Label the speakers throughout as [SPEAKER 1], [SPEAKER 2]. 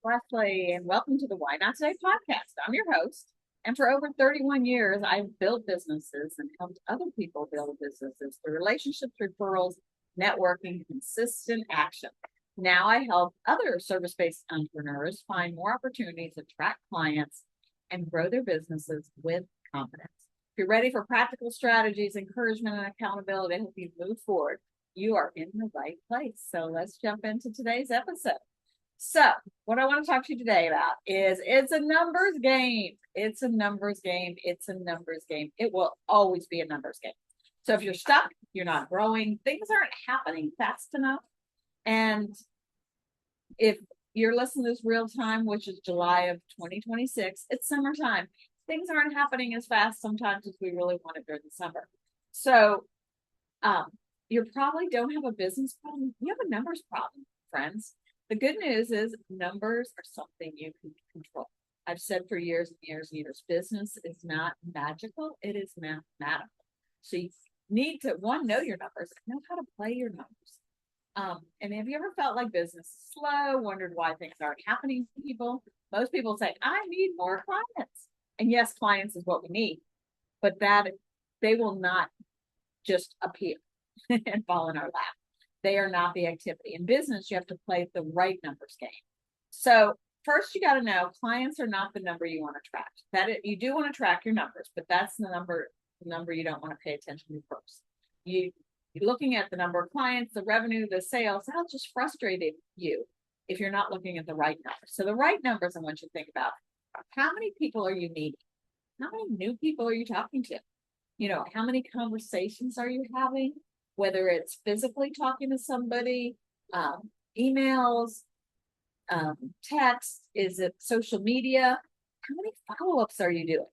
[SPEAKER 1] Leslie, and welcome to the Why Not Today podcast. I'm your host, and for over 31 years, I've built businesses and helped other people build businesses through relationships, referrals, networking, consistent action. Now I help other service-based entrepreneurs find more opportunities, attract clients, and grow their businesses with confidence. If you're ready for practical strategies, encouragement, and accountability to help you move forward, you are in the right place. So let's jump into today's episode. So, what I want to talk to you today about is it's a numbers game. It's a numbers game. It's a numbers game. It will always be a numbers game. So, if you're stuck, you're not growing, things aren't happening fast enough. And if you're listening to this real time, which is July of 2026, it's summertime. Things aren't happening as fast sometimes as we really want it during the summer. So, um, you probably don't have a business problem. You have a numbers problem, friends. The good news is numbers are something you can control. I've said for years and years and years, business is not magical, it is mathematical. So you need to, one, know your numbers, know how to play your numbers. And have you ever felt like business is slow, wondered why things aren't happening to people? Most people say, I need more clients. And yes, clients is what we need, but that they will not just appear and fall in our lap. They are not the activity. In business, you have to play the right numbers game. So first, you got to know clients are not the number you want to track. You do want to track your numbers, but that's the number you don't want to pay attention to first. You're looking at the number of clients, the revenue, the sales. That'll just frustrate you if you're not looking at the right numbers. So the right numbers I want you to think about: how many people are you meeting? How many new people are you talking to? How many conversations are you having? Whether it's physically talking to somebody, emails, text, is it social media? How many follow-ups are you doing?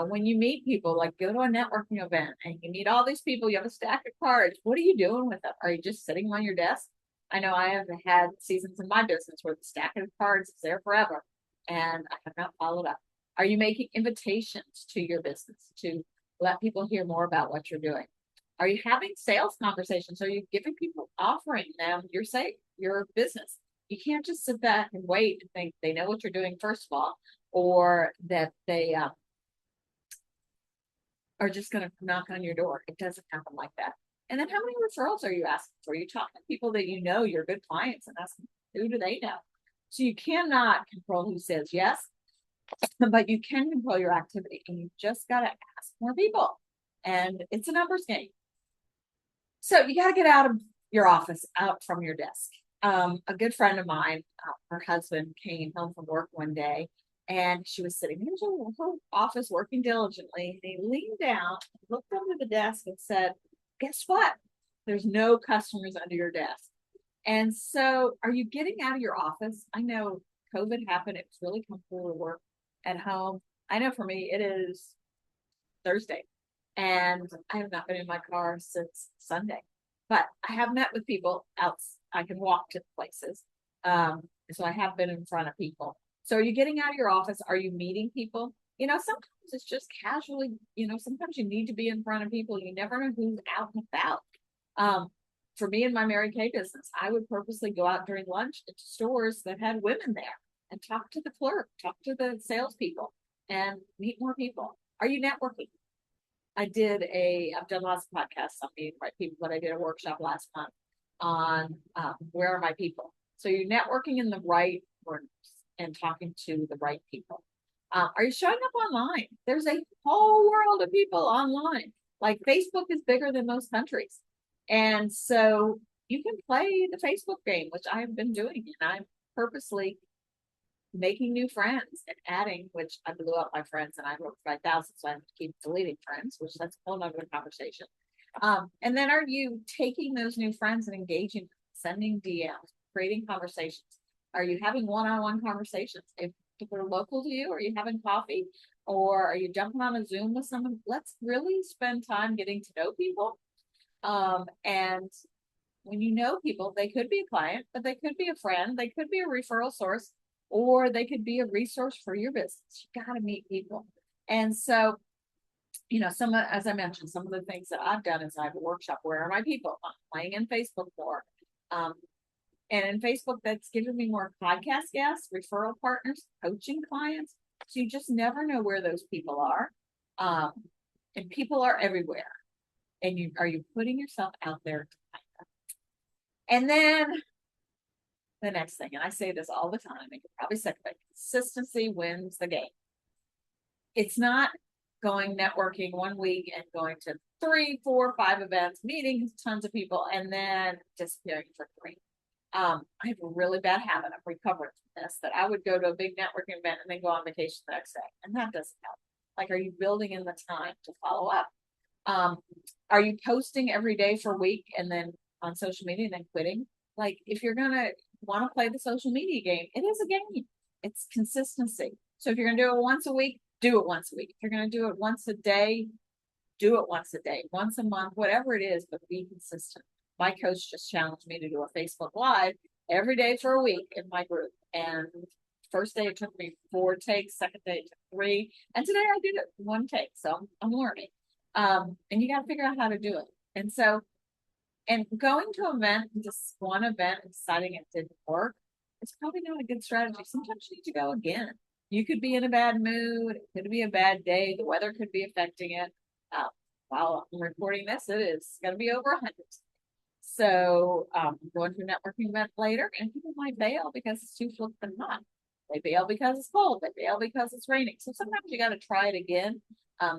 [SPEAKER 1] When you meet people, like go to a networking event and you meet all these people, you have a stack of cards. What are you doing with them? Are you just sitting on your desk? I know I have had seasons in my business where the stack of cards is there forever and I have not followed up. Are you making invitations to your business to let people hear more about what you're doing? Are you having sales conversations? Are you giving people, offering them your business? You can't just sit back and wait and think they know what you're doing, first of all, or that they are just going to knock on your door. It doesn't happen like that. And then how many referrals are you asking for? You talking to people that you know you're good clients and asking, who do they know? So you cannot control who says yes, but you can control your activity, and you just got to ask more people. And it's a numbers game. So you got to get out of your office, out from your desk. A good friend of mine, her husband came home from work one day, and she was sitting in her office working diligently. And he leaned down, looked under the desk, and said, "Guess what? There's no customers under your desk." And so, are you getting out of your office? I know COVID happened. It was really comfortable to work at home. I know for me, it is Thursday, and I have not been in my car since Sunday. But I have met with people out. I can walk to places. So I have been in front of people. So are you getting out of your office? Are you meeting people? Sometimes it's just casually, sometimes you need to be in front of people. You never know who's out and about. For me and my Mary Kay business, I would purposely go out during lunch into stores that had women there and talk to the clerk, talk to the salespeople, and meet more people. Are you networking? I've done lots of podcasts on meeting right people, but I did a workshop last month on where are my people. So you're networking in the right rooms and talking to the right people. Are you showing up online? There's a whole world of people online. Like Facebook is bigger than most countries. And so you can play the Facebook game, which I have been doing. And I'm purposely making new friends and adding, which I blew up my friends and I wrote 5,000, so I have to keep deleting friends, which that's a whole other conversation. And then are you taking those new friends and engaging, sending DMs, creating conversations? Are you having one-on-one conversations? If they're local to you, are you having coffee? Or are you jumping on a Zoom with someone? Let's really spend time getting to know people. And when you know people, they could be a client, but they could be a friend, they could be a referral source, or they could be a resource for your business. You got to meet people. And so, as I mentioned, some of the things that I've done is I have a workshop. Where are my people? I'm playing in Facebook more. And in Facebook, that's given me more podcast guests, referral partners, coaching clients. So you just never know where those people are. Um, and people are everywhere. And are you putting yourself out there to find them? And then the next thing, and I say this all the time, and you're probably sick of it, consistency wins the game. It's not going networking one week and going to 3, 4, 5 events, meeting tons of people, and then disappearing for 3. I have a really bad habit of recovering from this, that I would go to a big networking event and then go on vacation the next day. And that doesn't help. Like, are you building in the time to follow up? Are you posting every day for a week and then on social media and then quitting? Like, if you're going to want to play the social media game, it is a game. It's consistency. So if you're going to do it once a week, do it once a week. If you're going to do it once a day, do it once a day, once a month, whatever it is, but be consistent. My coach just challenged me to do a Facebook Live every day for a week in my group. And first day it took me 4 takes, second day it took 3, and today I did it 1 take. So I'm learning. And you got to figure out how to do it. And so, and going to an event, just one event and deciding it didn't work, it's probably not a good strategy. Sometimes you need to go again. You could be in a bad mood. It could be a bad day. The weather could be affecting it. While I'm recording this, it is going to be over 100. So I'm going to a networking event later, and people might bail because it's too flippin' hot. They bail because it's cold. They bail because it's raining. So sometimes you got to try it again.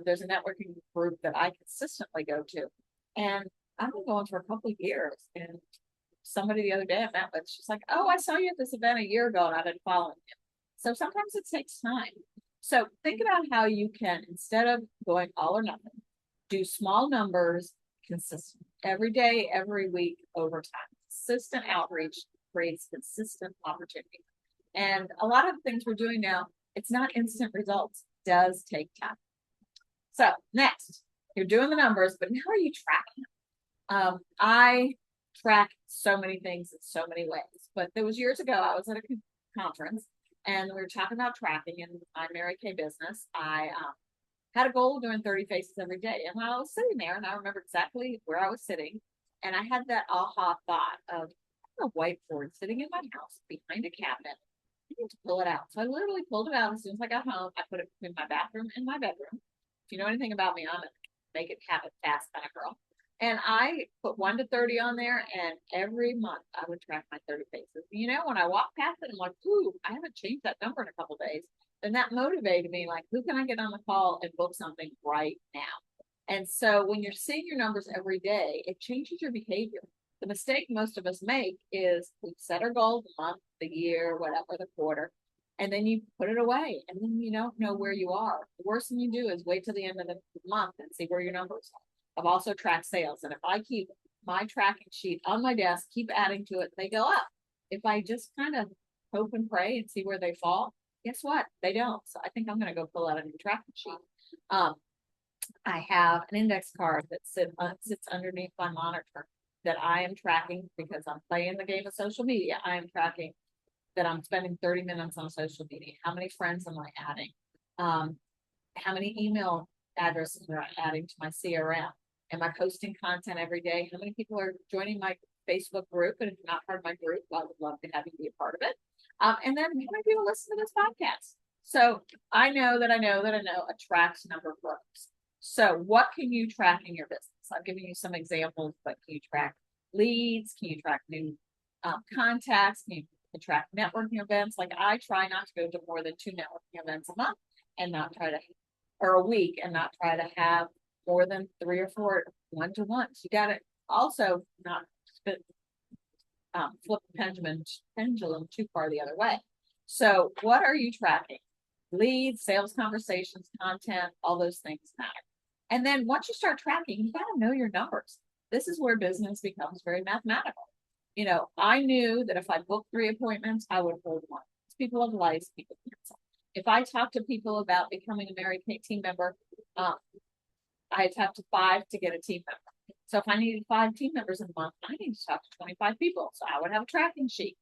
[SPEAKER 1] There's a networking group that I consistently go to, and I've been going for a couple of years. And somebody the other day I met with, she's like, "Oh, I saw you at this event a year ago, and I've been following you." So sometimes it takes time. So think about how you can, instead of going all or nothing, do small numbers, consistent every day, every week, over time. Consistent outreach creates consistent opportunity. And a lot of the things we're doing now, it's not instant results. It does take time. So next, you're doing the numbers, but how are you tracking them? I track so many things in so many ways. But there was years ago, I was at a conference and we were talking about tracking in my Mary Kay business. I had a goal of doing 30 faces every day. And when I was sitting there, and I remember exactly where I was sitting, and I had that aha thought of a whiteboard sitting in my house behind a cabinet. I need to pull it out. So I literally pulled it out as soon as I got home. I put it between my bathroom and my bedroom. If you know anything about me, I'm a make it happen fast kind of girl. And I put 1 to 30 on there, and every month I would track my 30 faces. You know, when I walk past it, I'm like, ooh, I haven't changed that number in a couple of days. Then that motivated me, like, who can I get on the call and book something right now? And so when you're seeing your numbers every day, it changes your behavior. The mistake most of us make is we set our goal the month, the year, whatever, the quarter, and then you put it away, and then you don't know where you are. The worst thing you do is wait till the end of the month and see where your numbers are. I've also tracked sales, and if I keep my tracking sheet on my desk, keep adding to it, they go up. If I just kind of hope and pray and see where they fall, guess what? They don't. So I think I'm going to go pull out a new tracking sheet. I have an index card that sits underneath my monitor that I am tracking because I'm playing the game of social media. I am tracking that I'm spending 30 minutes on social media. How many friends am I adding? How many email addresses are I adding to my CRM? Am I posting content every day? How many people are joining my Facebook group? And if you're not part of my group, I would love to have you be a part of it. And then how many people listen to this podcast? So I know a tracked number works. So what can you track in your business? I've given you some examples, but can you track leads? Can you track new contacts? Can you track networking events? Like, I try not to go to more than 2 networking events a month and not try to, or a week, and not try to have more than 3 or 4 one-to-ones. You got to also not flip the pendulum too far the other way. So what are you tracking? Leads, sales conversations, content, all those things matter. And then once you start tracking, you got to know your numbers. This is where business becomes very mathematical. You know, I knew that if I booked 3 appointments, I would hold 1. People have lives, people cancel. If I talk to people about becoming a Mary Kay team member, I talk to 5 to get a team member. So if I needed 5 team members in a month, I need to talk to 25 people. So I would have a tracking sheet.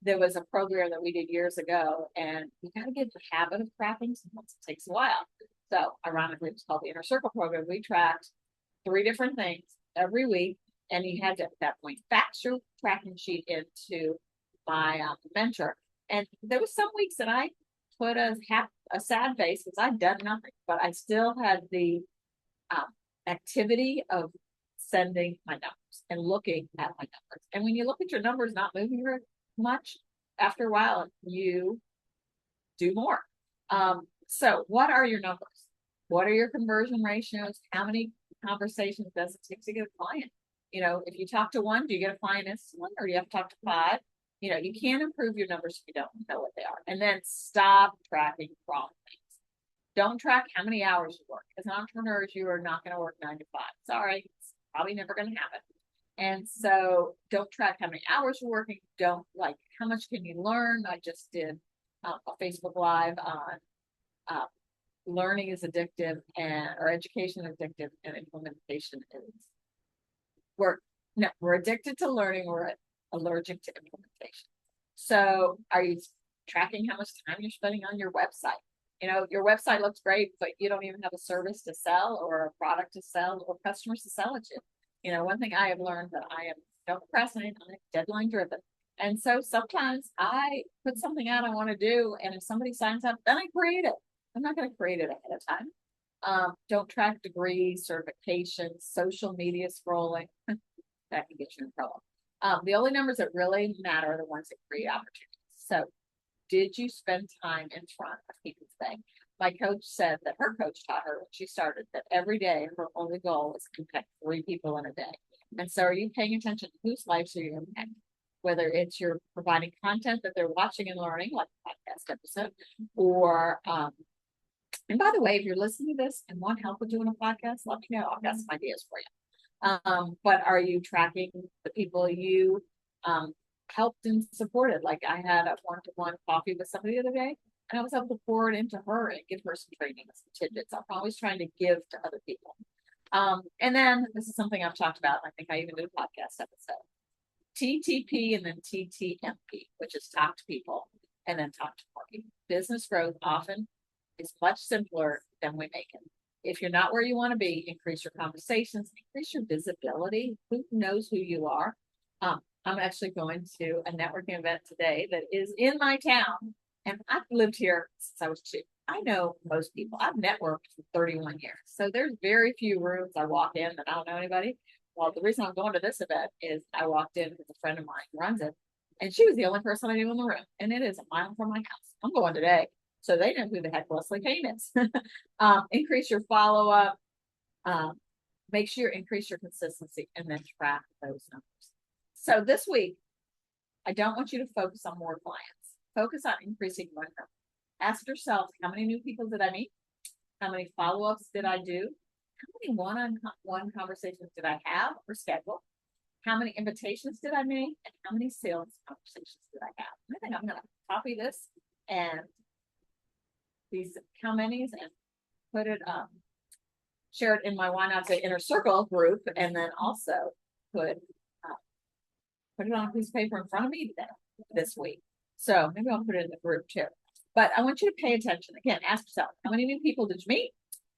[SPEAKER 1] There was a program that we did years ago, and you got to get the habit of tracking. Sometimes it takes a while. So ironically, it's called the Inner Circle program. We tracked 3 different things every week, And you had to, at that point, fax your tracking sheet into my mentor. And there was some weeks that I put a sad face because I'd done nothing, but I still had the activity of sending my numbers and looking at my numbers. And when you look at your numbers not moving very much, after a while, you do more. So what are your numbers? What are your conversion ratios? How many conversations does it take to get a client? If you talk to one, do you get a client instantly, or do you have to talk to five? You can't improve your numbers if you don't know what they are. And then stop tracking wrong things. Don't track how many hours you work. As entrepreneurs, you are not going to work 9 to 5. Sorry, it's probably never going to happen. And so don't track how many hours you're working. Don't how much can you learn. I just did a Facebook Live on learning is addictive or education is addictive and implementation is we're addicted to learning. We're allergic to implementation. So are you tracking how much time you're spending on your website? Your website looks great, but you don't even have a service to sell or a product to sell or customers to sell it to. One thing I have learned that don't procrastinate, I'm deadline driven. And so sometimes I put something out I want to do, and if somebody signs up, then I create it. I'm not going to create it ahead of time. Don't track degrees, certifications, social media scrolling. That can get you in trouble. The only numbers that really matter are the ones that create opportunities. So did you spend time in front of people today? My coach said that her coach taught her when she started that every day her only goal is to impact 3 people in a day. And so are you paying attention to whose lives are you impacting? Whether it's you're providing content that they're watching and learning, like a podcast episode, or and by the way, if you're listening to this and want help with doing a podcast, let me know. I've got some ideas for you. But are you tracking the people you helped and supported? Like I had a one-to-one coffee with somebody the other day, and I was able to pour it into her and give her some training and some tidbits. I'm always trying to give to other people. And then this is something I've talked about. I think I even did a podcast episode. TTP and then TTMP, which is talk to people and then talk to more people. Business growth often is much simpler than we make it. If you're not where you want to be, increase your conversations, increase your visibility. Who knows who you are? I'm actually going to a networking event today that is in my town, and I've lived here since I was 2. I know most people. I've networked for 31 years. So there's very few rooms I walk in that I don't know anybody. Well, the reason I'm going to this event is I walked in because a friend of mine runs it, and she was the only person I knew in the room, and it is a mile from my house. I'm going today. So they know who the heck Leslie Kane is. Increase your follow-up. Make sure you increase your consistency and then track those numbers. So this week, I don't want you to focus on more clients. Focus on increasing one number. Ask yourself, how many new people did I meet? How many follow-ups did I do? How many one-on-one conversations did I have or schedule? How many invitations did I make? And how many sales conversations did I have? I think I'm going to copy this and these how many's and put it share it in my Why Not Today Inner Circle group, and then also put it on a piece of paper in front of me today this week. So maybe I'll put it in the group too. But I want you to pay attention. Again, ask yourself, how many new people did you meet?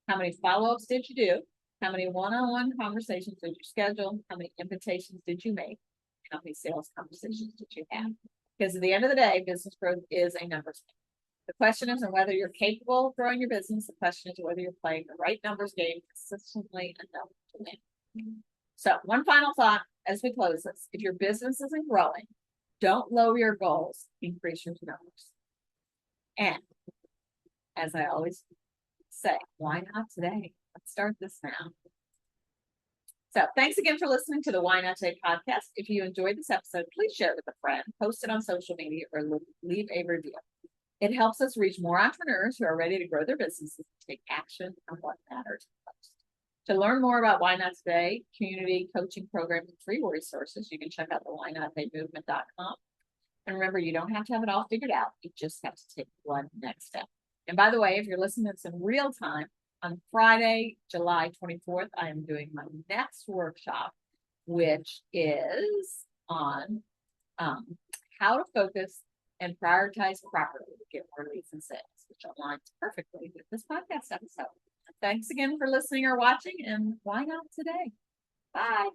[SPEAKER 1] How many follow-ups did you do? How many one-on-one conversations did you schedule? How many invitations did you make? How many sales conversations did you have? Because at the end of the day, business growth is a numbers game. The question isn't whether you're capable of growing your business. The question is whether you're playing the right numbers game consistently enough to win. So one final thought as we close this. If your business isn't growing, don't lower your goals, increase your numbers. And as I always say, why not today? Let's start this now. So thanks again for listening to the Why Not Today podcast. If you enjoyed this episode, please share it with a friend, post it on social media, or leave a review. It helps us reach more entrepreneurs who are ready to grow their businesses and take action on what matters most. To learn more about Why Not Today, community coaching program, and free resources, you can check out the whynottoday.movement.com. And remember, you don't have to have it all figured out. You just have to take one next step. And by the way, if you're listening to this in real time, on Friday, July 24th, I am doing my next workshop, which is on how to focus and prioritize properly to get more leads and sales, which aligns perfectly with this podcast episode. Thanks again for listening or watching, and why not today? Bye.